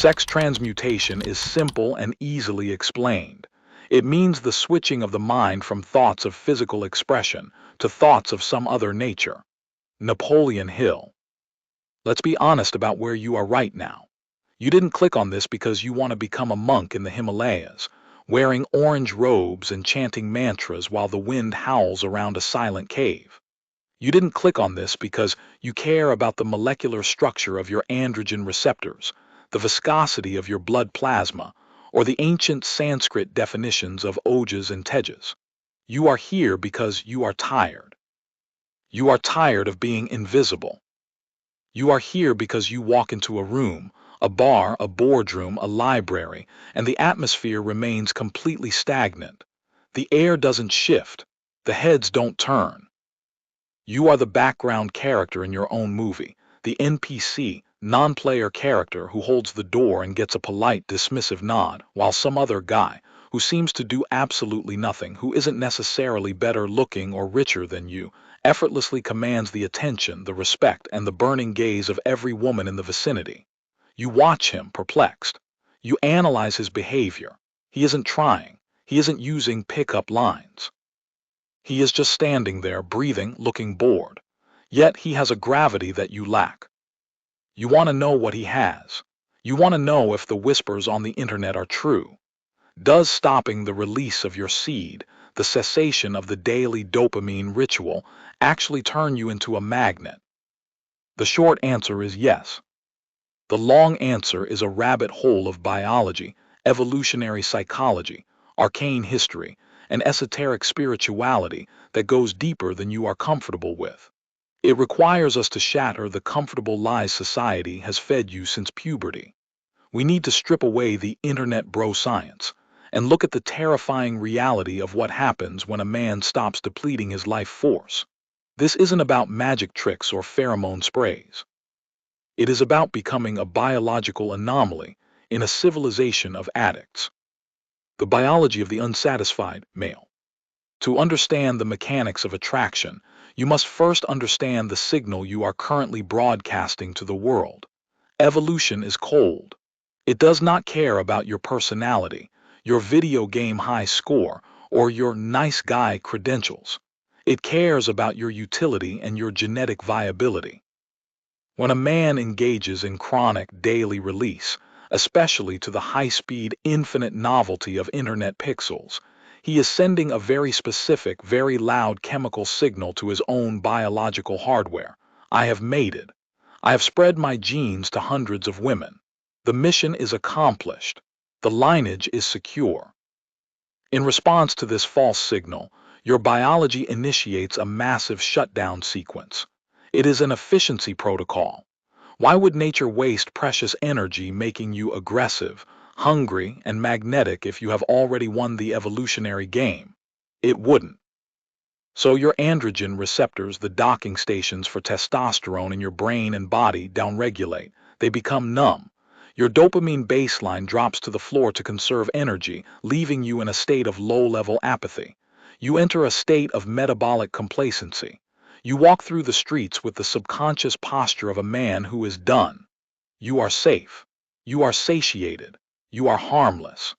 Sex transmutation is simple and easily explained. It means the switching of the mind from thoughts of physical expression to thoughts of some other nature. Napoleon Hill. Let's be honest about where you are right now. You didn't click on this because you want to become a monk in the Himalayas, wearing orange robes and chanting mantras while the wind howls around a silent cave. You didn't click on this because you care about the molecular structure of your androgen receptors, the viscosity of your blood plasma, or the ancient Sanskrit definitions of ojas and tejas. You are here because you are tired. You are tired of being invisible. You are here because you walk into a room, a bar, a boardroom, a library, and the atmosphere remains completely stagnant. The air doesn't shift. The heads don't turn. You are the background character in your own movie, the NPC, non-player character who holds the door and gets a polite, dismissive nod, while some other guy, who seems to do absolutely nothing, who isn't necessarily better looking or richer than you, effortlessly commands the attention, the respect, and the burning gaze of every woman in the vicinity. You watch him, perplexed. You analyze his behavior. He isn't trying. He isn't using pickup lines. He is just standing there, breathing, looking bored. Yet he has a gravity that you lack. You want to know what he has. You want to know if the whispers on the internet are true. Does stopping the release of your seed, the cessation of the daily dopamine ritual, actually turn you into a magnet? The short answer is yes. The long answer is a rabbit hole of biology, evolutionary psychology, arcane history, and esoteric spirituality that goes deeper than you are comfortable with. It requires us to shatter the comfortable lies society has fed you since puberty. We need to strip away the internet bro science and look at the terrifying reality of what happens when a man stops depleting his life force. This isn't about magic tricks or pheromone sprays. It is about becoming a biological anomaly in a civilization of addicts. The biology of the unsatisfied male. To understand the mechanics of attraction, you must first understand the signal you are currently broadcasting to the world. Evolution is cold. It does not care about your personality, your video game high score, or your nice guy credentials. It cares about your utility and your genetic viability. When a man engages in chronic daily release, especially to the high-speed infinite novelty of internet pixels, he is sending a very specific, very loud chemical signal to his own biological hardware. I have mated. I have spread my genes to hundreds of women. The mission is accomplished. The lineage is secure. In response to this false signal, your biology initiates a massive shutdown sequence. It is an efficiency protocol. Why would nature waste precious energy making you aggressive, hungry, and magnetic if you have already won the evolutionary game? It wouldn't. So your androgen receptors, the docking stations for testosterone in your brain and body, downregulate. They become numb. Your dopamine baseline drops to the floor to conserve energy, leaving you in a state of low-level apathy. You enter a state of metabolic complacency. You walk through the streets with the subconscious posture of a man who is done. You are safe. You are satiated. You are harmless.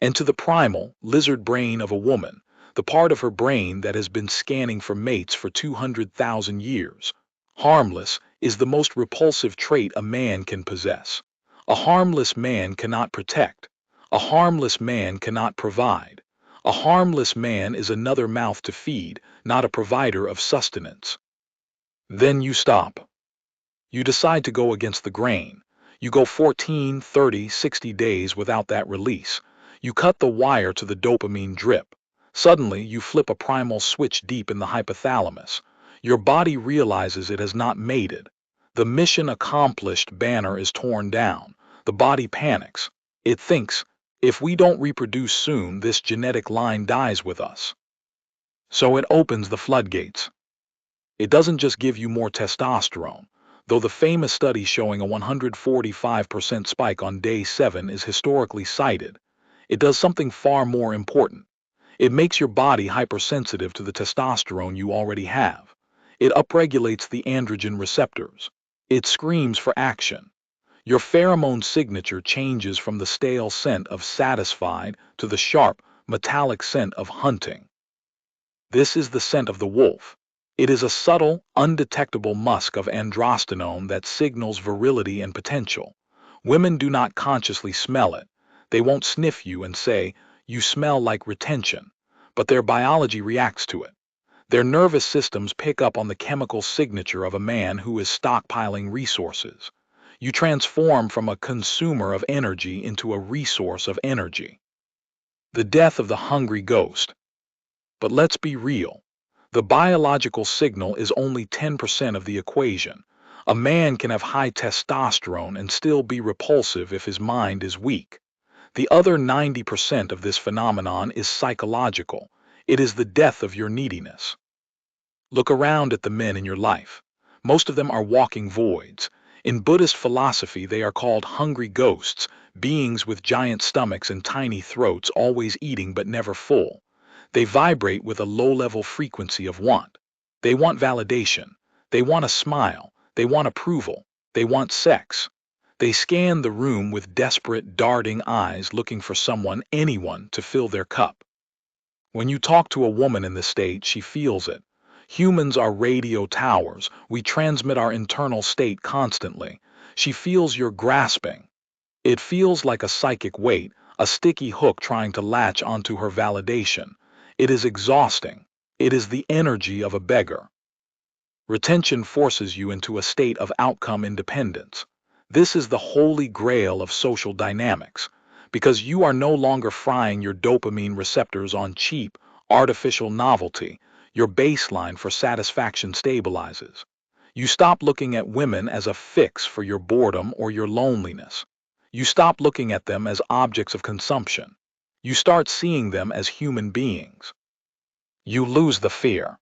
And to the primal, lizard brain of a woman, the part of her brain that has been scanning for mates for 200,000 years, harmless is the most repulsive trait a man can possess. A harmless man cannot protect. A harmless man cannot provide. A harmless man is another mouth to feed, not a provider of sustenance. Then you stop. You decide to go against the grain. You go 14, 30, 60 days without that release. You cut the wire to the dopamine drip. Suddenly, you flip a primal switch deep in the hypothalamus. Your body realizes it has not mated. The mission accomplished banner is torn down. The body panics. It thinks, if we don't reproduce soon, this genetic line dies with us. So it opens the floodgates. It doesn't just give you more testosterone, though the famous study showing a 145% spike on day 7 is historically cited. It does something far more important. It makes your body hypersensitive to the testosterone you already have. It upregulates the androgen receptors. It screams for action. Your pheromone signature changes from the stale scent of satisfied to the sharp, metallic scent of hunting. This is the scent of the wolf. It is a subtle, undetectable musk of androstenone that signals virility and potential. Women do not consciously smell it. They won't sniff you and say, "You smell like retention," but their biology reacts to it. Their nervous systems pick up on the chemical signature of a man who is stockpiling resources. You transform from a consumer of energy into a resource of energy. The death of the hungry ghost. But let's be real. The biological signal is only 10% of the equation. A man can have high testosterone and still be repulsive if his mind is weak. The other 90% of this phenomenon is psychological. It is the death of your neediness. Look around at the men in your life. Most of them are walking voids. In Buddhist philosophy, they are called hungry ghosts, beings with giant stomachs and tiny throats, always eating but never full. They vibrate with a low-level frequency of want. They want validation. They want a smile. They want approval. They want sex. They scan the room with desperate, darting eyes, looking for someone, anyone, to fill their cup. When you talk to a woman in this state, she feels it. Humans are radio towers. We transmit our internal state constantly. She feels your grasping. It feels like a psychic weight, a sticky hook trying to latch onto her validation. It is exhausting. It is the energy of a beggar. Retention forces you into a state of outcome independence. This is the holy grail of social dynamics, because you are no longer frying your dopamine receptors on cheap, artificial novelty. Your baseline for satisfaction stabilizes. You stop looking at women as a fix for your boredom or your loneliness. You stop looking at them as objects of consumption. You start seeing them as human beings. You lose the fear.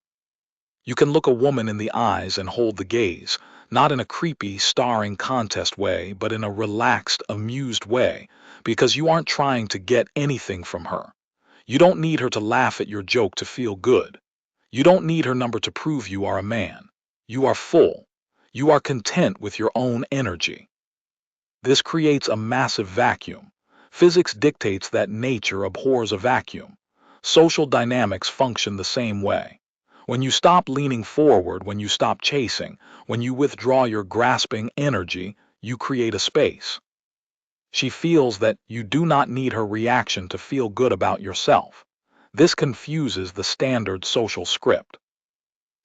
You can look a woman in the eyes and hold the gaze, not in a creepy, starring contest way, but in a relaxed, amused way, because you aren't trying to get anything from her. You don't need her to laugh at your joke to feel good. You don't need her number to prove you are a man. You are full. You are content with your own energy. This creates a massive vacuum. Physics dictates that nature abhors a vacuum. Social dynamics function the same way. When you stop leaning forward, when you stop chasing, when you withdraw your grasping energy, you create a space. She feels that you do not need her reaction to feel good about yourself. This confuses the standard social script.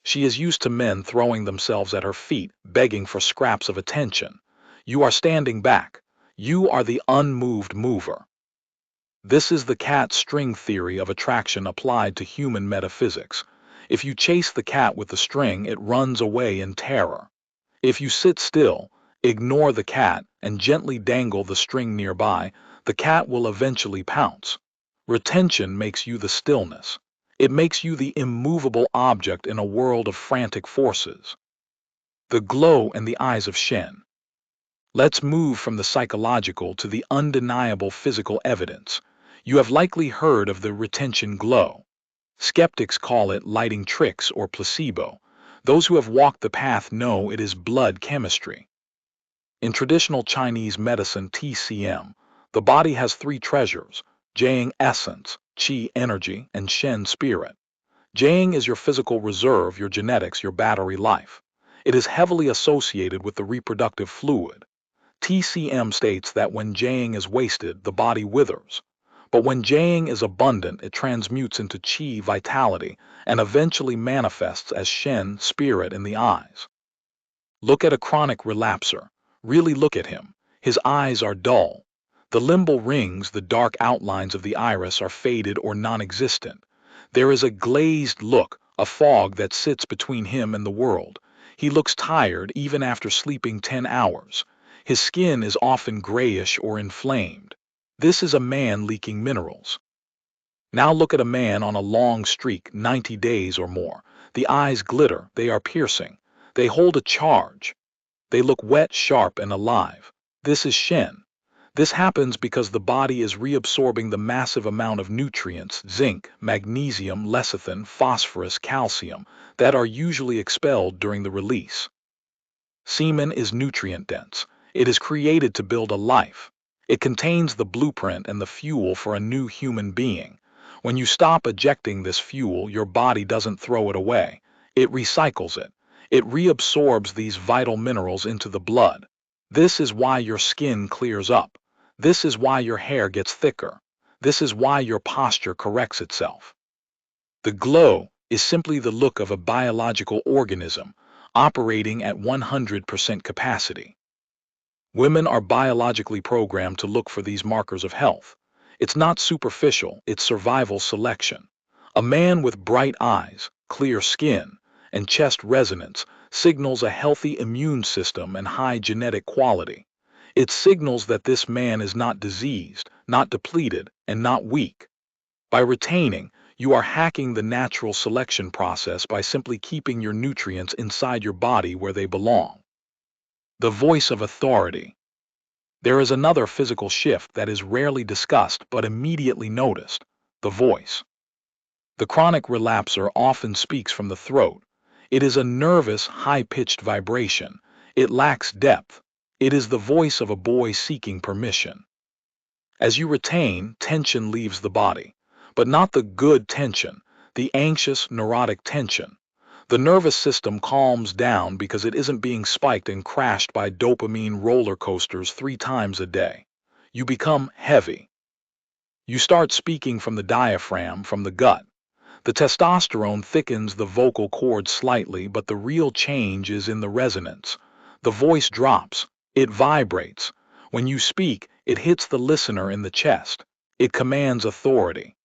She is used to men throwing themselves at her feet, begging for scraps of attention. You are standing back. You are the unmoved mover. This is the cat string theory of attraction applied to human metaphysics. If you chase the cat with the string, it runs away in terror. If you sit still, ignore the cat, and gently dangle the string nearby, the cat will eventually pounce. Retention makes you the stillness. It makes you the immovable object in a world of frantic forces. The glow in the eyes of Shen. Let's move from the psychological to the undeniable physical evidence. You have likely heard of the retention glow. Skeptics call it lighting tricks or placebo. Those who have walked the path know it is blood chemistry. In traditional Chinese medicine TCM, the body has three treasures: Jiang essence, Qi energy, and Shen spirit. Jiang is your physical reserve, your genetics, your battery life. It is heavily associated with the reproductive fluid. TCM states that when Jiang is wasted, the body withers. But when Jiang is abundant, it transmutes into Qi vitality and eventually manifests as Shen spirit in the eyes. Look at a chronic relapser. Really look at him. His eyes are dull. The limbal rings, the dark outlines of the iris, are faded or non-existent. There is a glazed look, a fog that sits between him and the world. He looks tired even after sleeping 10 hours. His skin is often grayish or inflamed. This is a man leaking minerals. Now look at a man on a long streak, 90 days or more. The eyes glitter, they are piercing. They hold a charge. They look wet, sharp, and alive. This is Shen. This happens because the body is reabsorbing the massive amount of nutrients, zinc, magnesium, lecithin, phosphorus, calcium, that are usually expelled during the release. Semen is nutrient dense. It is created to build a life. It contains the blueprint and the fuel for a new human being. When you stop ejecting this fuel, your body doesn't throw it away. It recycles it. It reabsorbs these vital minerals into the blood. This is why your skin clears up. This is why your hair gets thicker. This is why your posture corrects itself. The glow is simply the look of a biological organism operating at 100% capacity. Women are biologically programmed to look for these markers of health. It's not superficial, it's survival selection. A man with bright eyes, clear skin, and chest resonance signals a healthy immune system and high genetic quality. It signals that this man is not diseased, not depleted, and not weak. By retaining, you are hacking the natural selection process by simply keeping your nutrients inside your body where they belong. The voice of authority. There is another physical shift that is rarely discussed but immediately noticed: the voice. The chronic relapser often speaks from the throat. It is a nervous, high-pitched vibration. It lacks depth. It is the voice of a boy seeking permission. As you retain, tension leaves the body, but not the good tension, the anxious, neurotic tension. The nervous system calms down because it isn't being spiked and crashed by dopamine roller coasters 3 times a day. You become heavy. You start speaking from the diaphragm, from the gut. The testosterone thickens the vocal cords slightly, but the real change is in the resonance. The voice drops. It vibrates. When you speak, it hits the listener in the chest. It commands authority.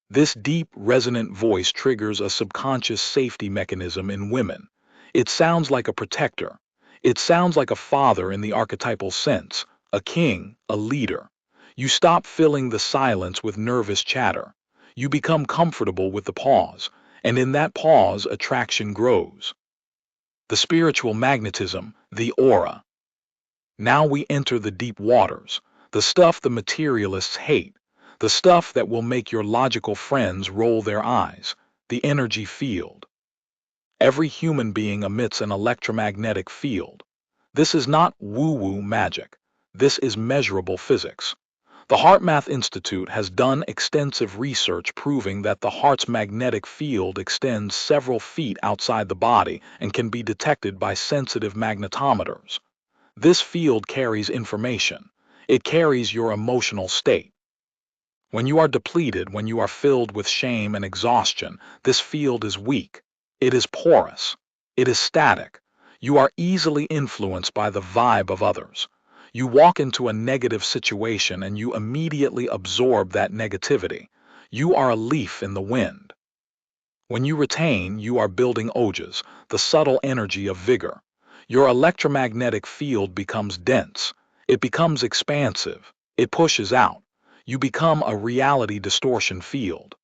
This deep, resonant voice triggers a subconscious safety mechanism in women. It sounds like a protector. It sounds like a father in the archetypal sense, a king, a leader. You stop filling the silence with nervous chatter. You become comfortable with the pause, and in that pause, attraction grows. The spiritual magnetism, the aura. Now we enter the deep waters, the stuff the materialists hate, the stuff that will make your logical friends roll their eyes, the energy field. Every human being emits an electromagnetic field. This is not woo-woo magic. This is measurable physics. The HeartMath Institute has done extensive research proving that the heart's magnetic field extends several feet outside the body and can be detected by sensitive magnetometers. This field carries information. It carries your emotional state. When you are depleted, when you are filled with shame and exhaustion, this field is weak. It is porous. It is static. You are easily influenced by the vibe of others. You walk into a negative situation and you immediately absorb that negativity. You are a leaf in the wind. When you retain, you are building ojas, the subtle energy of vigor. Your electromagnetic field becomes dense. It becomes expansive. It pushes out. You become a reality distortion field.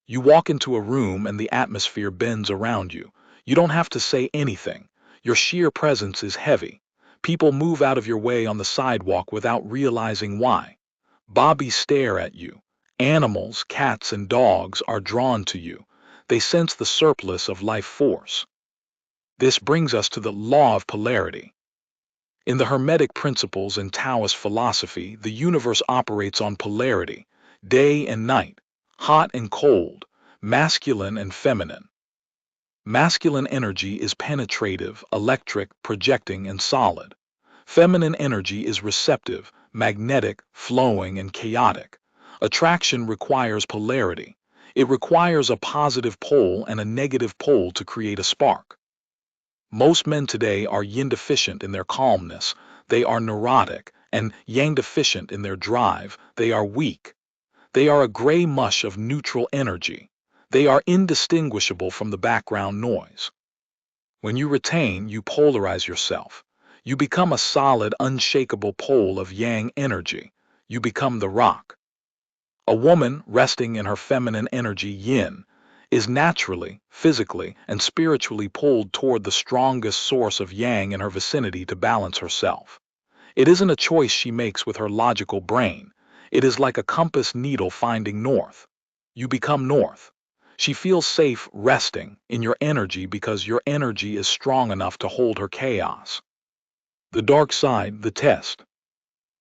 You walk into a room and the atmosphere bends around you. You don't have to say anything. Your sheer presence is heavy. People move out of your way on the sidewalk without realizing why. Bobbies stare at you. Animals, cats and dogs are drawn to you. They sense the surplus of life force. This brings us to the law of polarity. In the Hermetic principles and Taoist philosophy, the universe operates on polarity, day and night, hot and cold, masculine and feminine. Masculine energy is penetrative, electric, projecting, and solid. Feminine energy is receptive, magnetic, flowing, and chaotic. Attraction requires polarity. It requires a positive pole and a negative pole to create a spark. Most men today are yin deficient in their calmness. They are neurotic, and yang deficient in their drive. They are weak. They are a gray mush of neutral energy. They are indistinguishable from the background noise. When you retain, you polarize yourself. You become a solid, unshakable pole of yang energy. You become the rock. A woman resting in her feminine energy yin is naturally, physically, and spiritually pulled toward the strongest source of yang in her vicinity to balance herself. It isn't a choice she makes with her logical brain. It is like a compass needle finding north. You become north. She feels safe resting in your energy because your energy is strong enough to hold her chaos. The dark side, the test.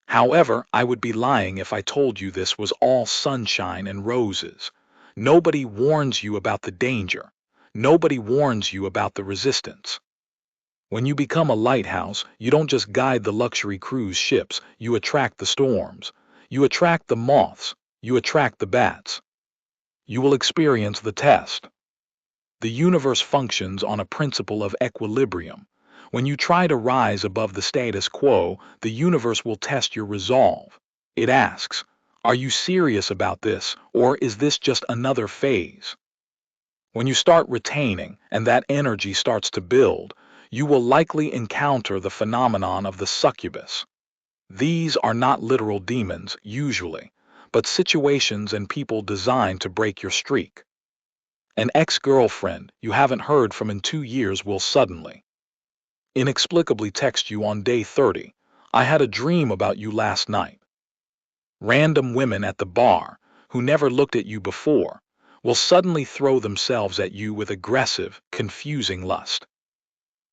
However, I would be lying if I told you this was all sunshine and roses. Nobody warns you about the danger. Nobody warns you about the resistance. When you become a lighthouse, you don't just guide the luxury cruise ships, you attract the storms. You attract the moths. You attract the bats. You will experience the test. The universe functions on a principle of equilibrium. When you try to rise above the status quo, the universe will test your resolve. It asks, are you serious about this, or is this just another phase? When you start retaining, and that energy starts to build, you will likely encounter the phenomenon of the succubus. These are not literal demons, usually, but situations and people designed to break your streak. An ex-girlfriend you haven't heard from in 2 years will suddenly, inexplicably text you on day 30, I had a dream about you last night. Random women at the bar, who never looked at you before, will suddenly throw themselves at you with aggressive, confusing lust.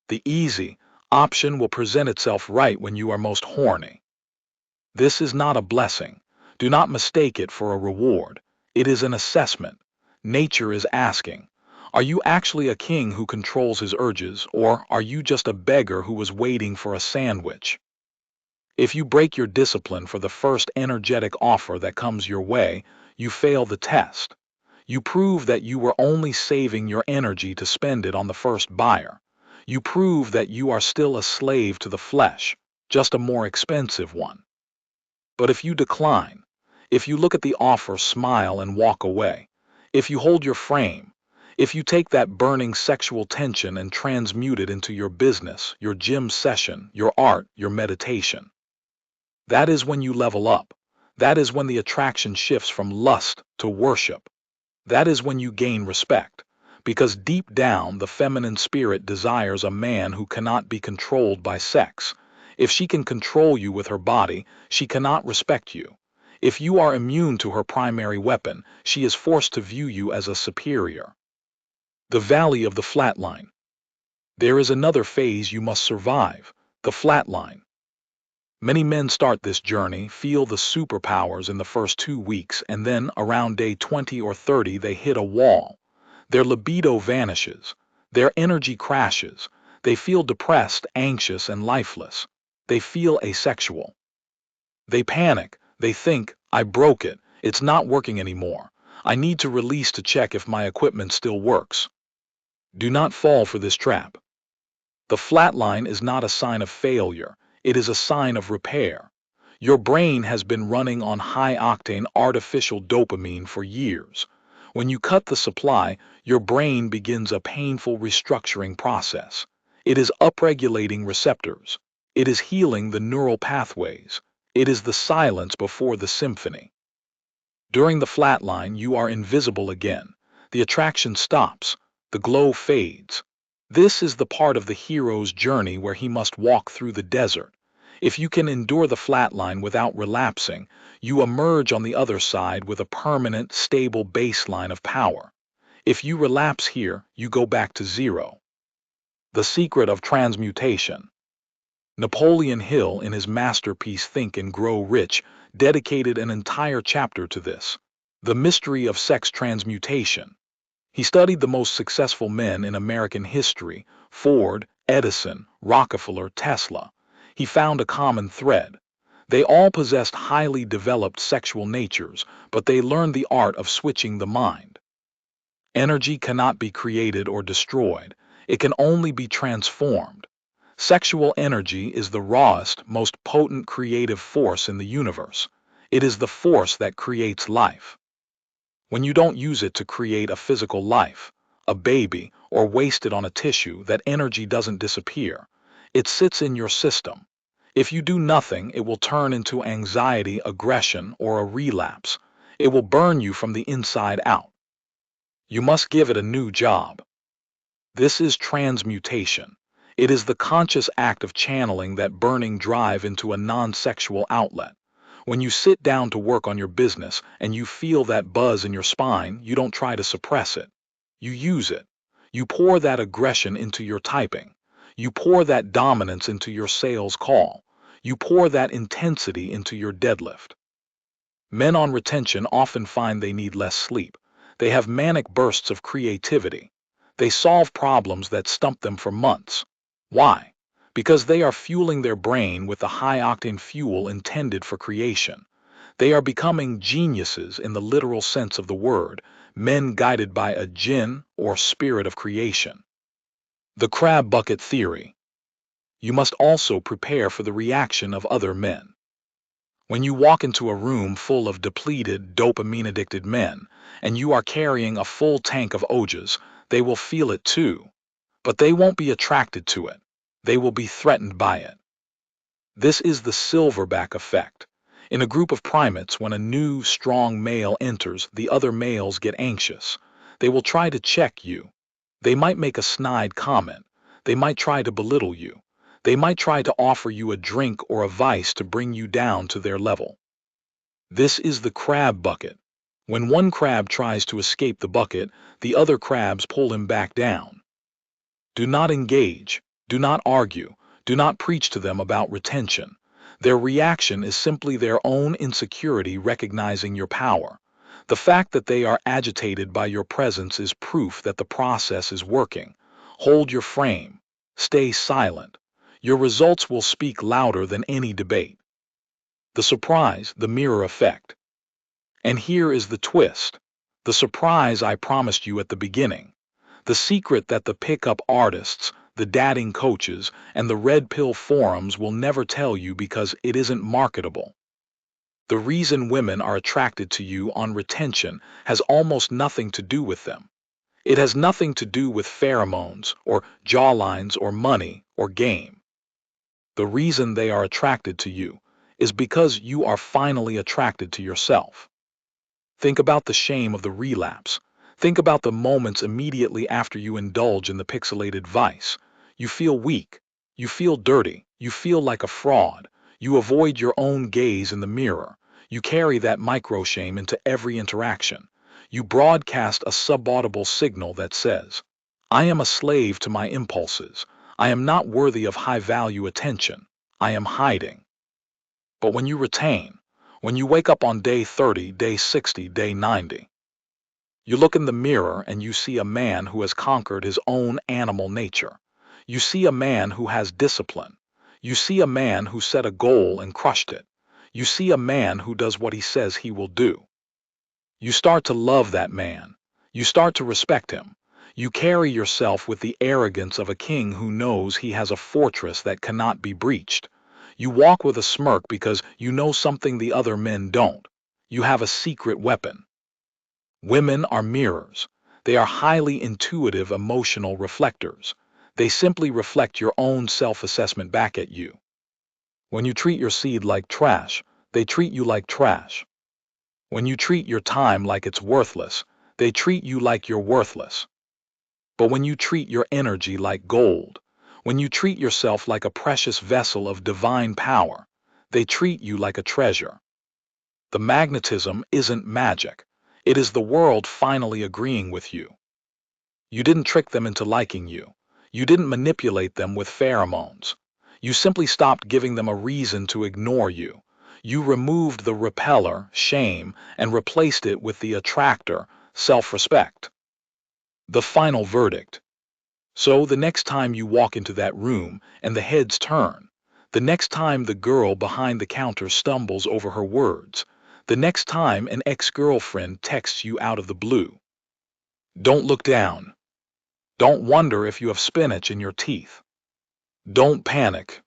The easy option will present itself right when you are most horny. This is not a blessing. Do not mistake it for a reward. It is an assessment. Nature is asking, are you actually a king who controls his urges, or are you just a beggar who was waiting for a sandwich? If you break your discipline for the first energetic offer that comes your way, you fail the test. You prove that you were only saving your energy to spend it on the first buyer. You prove that you are still a slave to the flesh, just a more expensive one. But if you decline, if you look at the offer, smile, and walk away, if you hold your frame, if you take that burning sexual tension and transmute it into your business, your gym session, your art, your meditation, that is when you level up. That is when the attraction shifts from lust to worship. That is when you gain respect. Because deep down, the feminine spirit desires a man who cannot be controlled by sex. If she can control you with her body, she cannot respect you. If you are immune to her primary weapon, she is forced to view you as a superior. The valley of the flatline. There is another phase you must survive, the flatline. Many men start this journey, feel the superpowers in the first 2 weeks, and then around day 20 or 30 they hit a wall. Their libido vanishes. Their energy crashes. They feel depressed, anxious, and lifeless. They feel asexual. They panic. They think, I broke it. It's not working anymore. I need to release to check if my equipment still works. Do not fall for this trap. The flatline is not a sign of failure. It is a sign of repair. Your brain has been running on high-octane artificial dopamine for years. When you cut the supply, your brain begins a painful restructuring process. It is upregulating receptors. It is healing the neural pathways. It is the silence before the symphony. During the flatline, you are invisible again. The attraction stops. The glow fades. This is the part of the hero's journey where he must walk through the desert. If you can endure the flatline without relapsing, you emerge on the other side with a permanent, stable baseline of power. If you relapse here, you go back to zero. The secret of transmutation. Napoleon Hill, in his masterpiece Think and Grow Rich, dedicated an entire chapter to this. The mystery of sex transmutation. He studied the most successful men in American history, Ford, Edison, Rockefeller, Tesla. He found a common thread. They all possessed highly developed sexual natures, but they learned the art of switching the mind. Energy cannot be created or destroyed. It can only be transformed. Sexual energy is the rawest, most potent creative force in the universe. It is the force that creates life. When you don't use it to create a physical life, a baby, or waste it on a tissue, that energy doesn't disappear. It sits in your system. If you do nothing, it will turn into anxiety, aggression, or a relapse. It will burn you from the inside out. You must give it a new job. This is transmutation. It is the conscious act of channeling that burning drive into a non-sexual outlet. When you sit down to work on your business and you feel that buzz in your spine, you don't try to suppress it. You use it. You pour that aggression into your typing. You pour that dominance into your sales call. You pour that intensity into your deadlift. Men on retention often find they need less sleep. They have manic bursts of creativity. They solve problems that stump them for months. Why? Because they are fueling their brain with the high-octane fuel intended for creation. They are becoming geniuses in the literal sense of the word, men guided by a jinn or spirit of creation. The crab bucket theory. You must also prepare for the reaction of other men. When you walk into a room full of depleted, dopamine-addicted men, and you are carrying a full tank of ojas, they will feel it too. But they won't be attracted to it. They will be threatened by it. This is the silverback effect. In a group of primates, when a new, strong male enters, the other males get anxious. They will try to check you. They might make a snide comment. They might try to belittle you. They might try to offer you a drink or a vice to bring you down to their level. This is the crab bucket. When one crab tries to escape the bucket, the other crabs pull him back down. Do not engage. Do not argue. Do not preach to them about retention. Their reaction is simply their own insecurity recognizing your power. The fact that they are agitated by your presence is proof that the process is working. Hold your frame. Stay silent. Your results will speak louder than any debate. The surprise, the mirror effect. And here is the twist. The surprise I promised you at the beginning. The secret that the pickup artists, the dating coaches, and the red pill forums will never tell you because it isn't marketable. The reason women are attracted to you on retention has almost nothing to do with them. It has nothing to do with pheromones, or jawlines, or money, or game. The reason they are attracted to you is because you are finally attracted to yourself. Think about the shame of the relapse. Think about the moments immediately after you indulge in the pixelated vice. You feel weak. You feel dirty. You feel like a fraud. You avoid your own gaze in the mirror. You carry that micro-shame into every interaction. You broadcast a subaudible signal that says, I am a slave to my impulses. I am not worthy of high-value attention. I am hiding. But when you retain, when you wake up on day 30, day 60, day 90, you look in the mirror and you see a man who has conquered his own animal nature. You see a man who has discipline. You see a man who set a goal and crushed it. You see a man who does what he says he will do. You start to love that man. You start to respect him. You carry yourself with the arrogance of a king who knows he has a fortress that cannot be breached. You walk with a smirk because you know something the other men don't. You have a secret weapon. Women are mirrors. They are highly intuitive emotional reflectors. They simply reflect your own self-assessment back at you. When you treat your seed like trash, they treat you like trash. When you treat your time like it's worthless, they treat you like you're worthless. But when you treat your energy like gold, when you treat yourself like a precious vessel of divine power, they treat you like a treasure. The magnetism isn't magic. It is the world finally agreeing with you. You didn't trick them into liking you. You didn't manipulate them with pheromones. You simply stopped giving them a reason to ignore you. You removed the repeller, shame, and replaced it with the attractor, self-respect. The final verdict. So the next time you walk into that room and the heads turn, the next time the girl behind the counter stumbles over her words, the next time an ex-girlfriend texts you out of the blue, don't look down. Don't wonder if you have spinach in your teeth. Don't panic.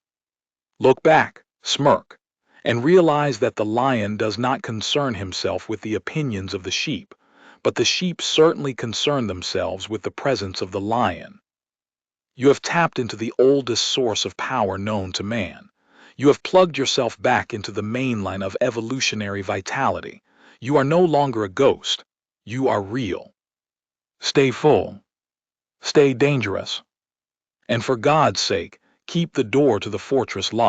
Look back, smirk, and realize that the lion does not concern himself with the opinions of the sheep, but the sheep certainly concern themselves with the presence of the lion. You have tapped into the oldest source of power known to man. You have plugged yourself back into the main line of evolutionary vitality. You are no longer a ghost. You are real. Stay full. Stay dangerous. And for God's sake, keep the door to the fortress locked.